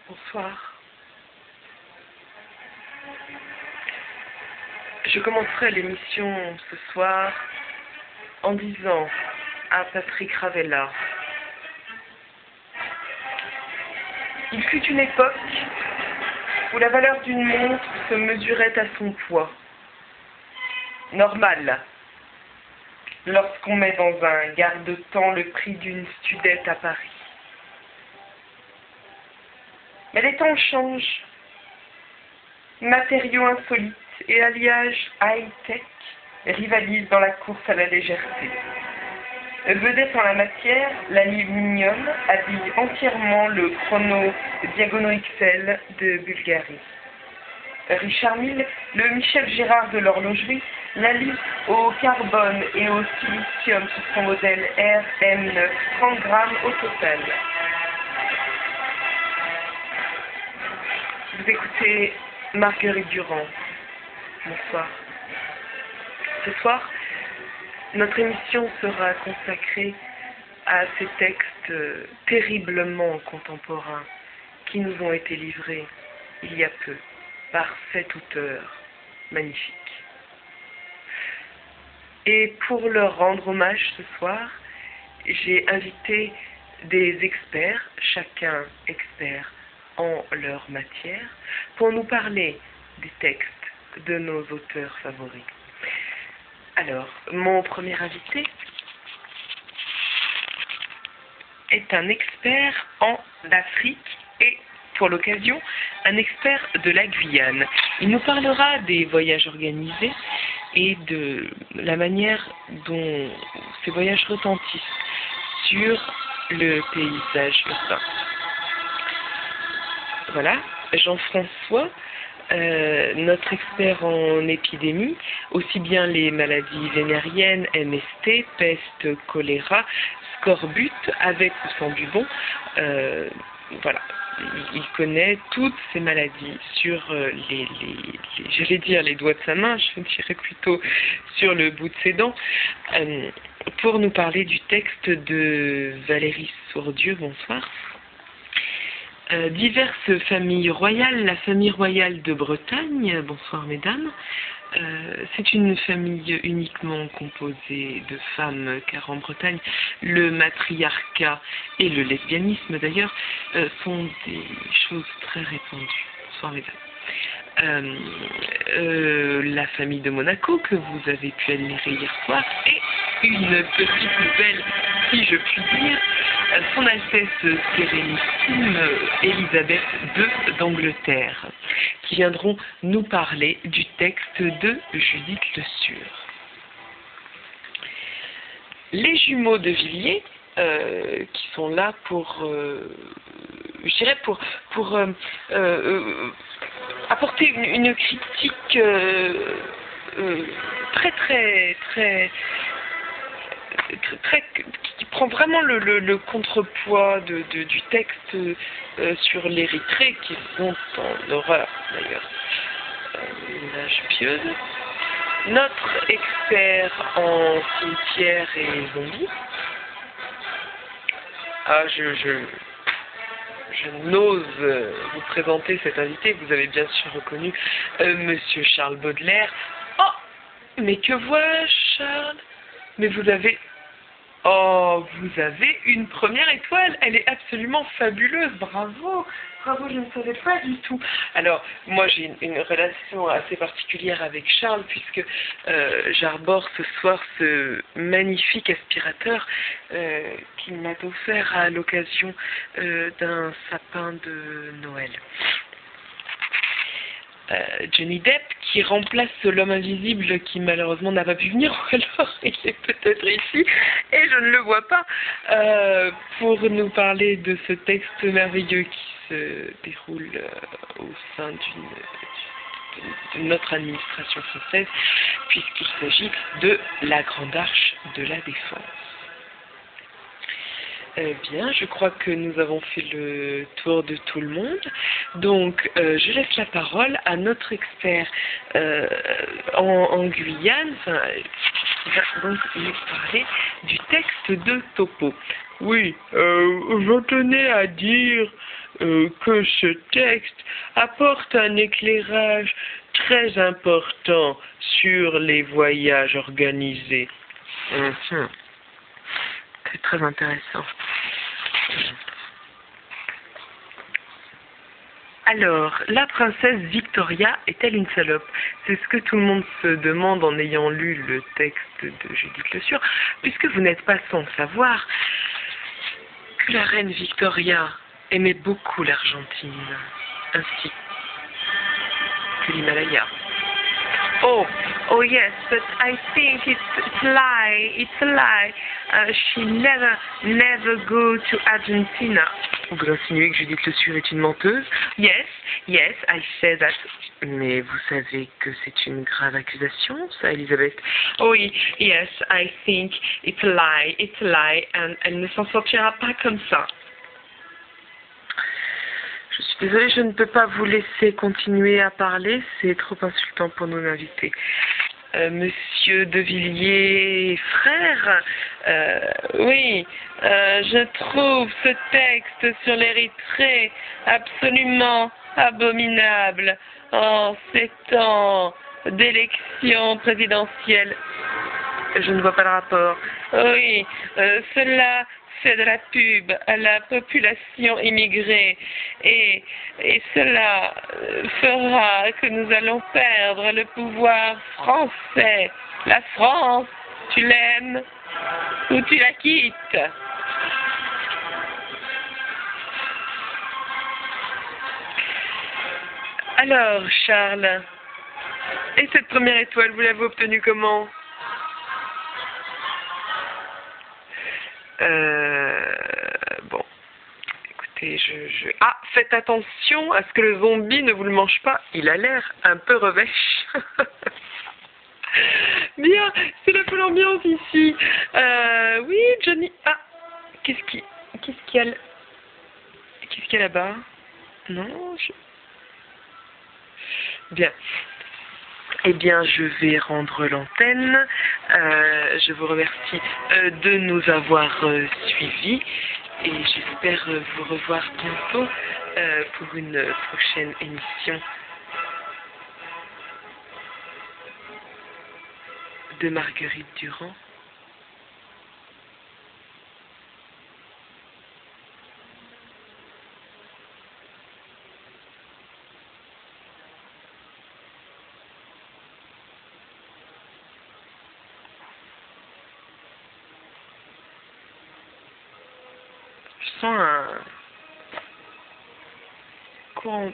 Bonsoir. Je commencerai l'émission ce soir en disant à Patrick Ravella: il fut une époque où la valeur d'une montre se mesurait à son poids. Normal, lorsqu'on met dans un garde-temps le prix d'une studette à Paris. Mais les temps changent. Matériaux insolites et alliages high-tech rivalisent dans la course à la légèreté. Vedette en la matière, l'aluminium habille entièrement le chrono Diagono XL de Bulgarie. Richard Mille, le Michel Gérard de l'horlogerie, l'allie au carbone et au silicium sur son modèle RM9, 30 grammes au total. Vous écoutez Marguerite Durand. Bonsoir. Ce soir, notre émission sera consacrée à ces textes terriblement contemporains qui nous ont été livrés il y a peu par cet auteur magnifique. Et pour leur rendre hommage ce soir, j'ai invité des experts, chacun expert en leur matière, pour nous parler des textes de nos auteurs favoris. Alors, mon premier invité est un expert en Afrique et, pour l'occasion, un expert de la Guyane. Il nous parlera des voyages organisés et de la manière dont ces voyages retentissent sur le paysage urbain. Voilà, Jean-François, notre expert en épidémie, aussi bien les maladies vénériennes, MST, peste, choléra, scorbut, avec ou sans bubon. Voilà, il connaît toutes ces maladies sur j'allais dire les doigts de sa main, je dirais plutôt sur le bout de ses dents, pour nous parler du texte de Valérie Sourdieu. Bonsoir. Diverses familles royales, la famille royale de Bretagne, bonsoir mesdames, c'est une famille uniquement composée de femmes, car en Bretagne, le matriarcat et le lesbianisme d'ailleurs sont des choses très répandues. Bonsoir mesdames. La famille de Monaco, que vous avez pu admirer hier soir, et une petite nouvelle, si je puis dire, son Altesse Sérénissime Élisabeth II d'Angleterre, qui viendront nous parler du texte de Judith Le Sur. Les jumeaux de Villiers, qui sont là pour, je dirais pour apporter une critique très qui prend vraiment le contrepoids du texte sur l'Érythrée, qui sont en horreur d'ailleurs, une âge pieuse. Notre expert en cimetière et zombies. Ah, je n'ose vous présenter cet invité, vous avez bien sûr reconnu Monsieur Charles Baudelaire. Oh, mais que vois-je, Charles? Mais vous avez une première étoile, elle est absolument fabuleuse, bravo, bravo, je ne savais pas du tout. Alors, moi j'ai une relation assez particulière avec Charles, puisque j'arbore ce soir ce magnifique aspirateur qu'il m'a offert à l'occasion d'un sapin de Noël. Johnny Depp, qui remplace l'homme invisible qui malheureusement n'a pas pu venir, ou alors il est peut-être ici et je ne le vois pas, pour nous parler de ce texte merveilleux qui se déroule au sein de notre administration française, puisqu'il s'agit de la Grande Arche de la Défense. Bien, je crois que nous avons fait le tour de tout le monde. Donc, je laisse la parole à notre expert en Guyane, qui va donc nous parler du texte de Topo. Oui, je tenais à dire que ce texte apporte un éclairage très important sur les voyages organisés. C'est très intéressant. Alors, la princesse Victoria est-elle une salope? C'est ce que tout le monde se demande en ayant lu le texte de Judith Le Sur, puisque vous n'êtes pas sans savoir que la reine Victoria aimait beaucoup l'Argentine, ainsi que l'Himalaya. Oh yes, but I think it's a lie. It's a lie. She never go to Argentina. Vous insinuez que Judith Le Sur est une menteuse? Yes, I say that. Mais vous savez que c'est une grave accusation, ça, Elisabeth? Oh oui, yes, I think it's a lie, and elle ne s'en sortira pas comme ça. Je suis désolée, je ne peux pas vous laisser continuer à parler, c'est trop insultant pour nos invités. Monsieur De Villiers, frère, oui, je trouve ce texte sur l'Érythrée absolument abominable en ces temps d'élection présidentielle. Je ne vois pas le rapport. Oui, cela fait de la pub à la population immigrée et cela fera que nous allons perdre le pouvoir français. La France, tu l'aimes ou tu la quittes? Alors, Charles, et cette première étoile, vous l'avez obtenue comment? Bon, écoutez, Ah, faites attention à ce que le zombie ne vous le mange pas. Il a l'air un peu revêche. Bien, c'est la folle ambiance ici. Oui, Johnny. Ah, qu'est-ce qu'il y a là-bas? Non, Bien. Eh bien, je vais rendre l'antenne. Je vous remercie de nous avoir suivis et j'espère vous revoir bientôt pour une prochaine émission de Marguerite Durand. Je sens un courant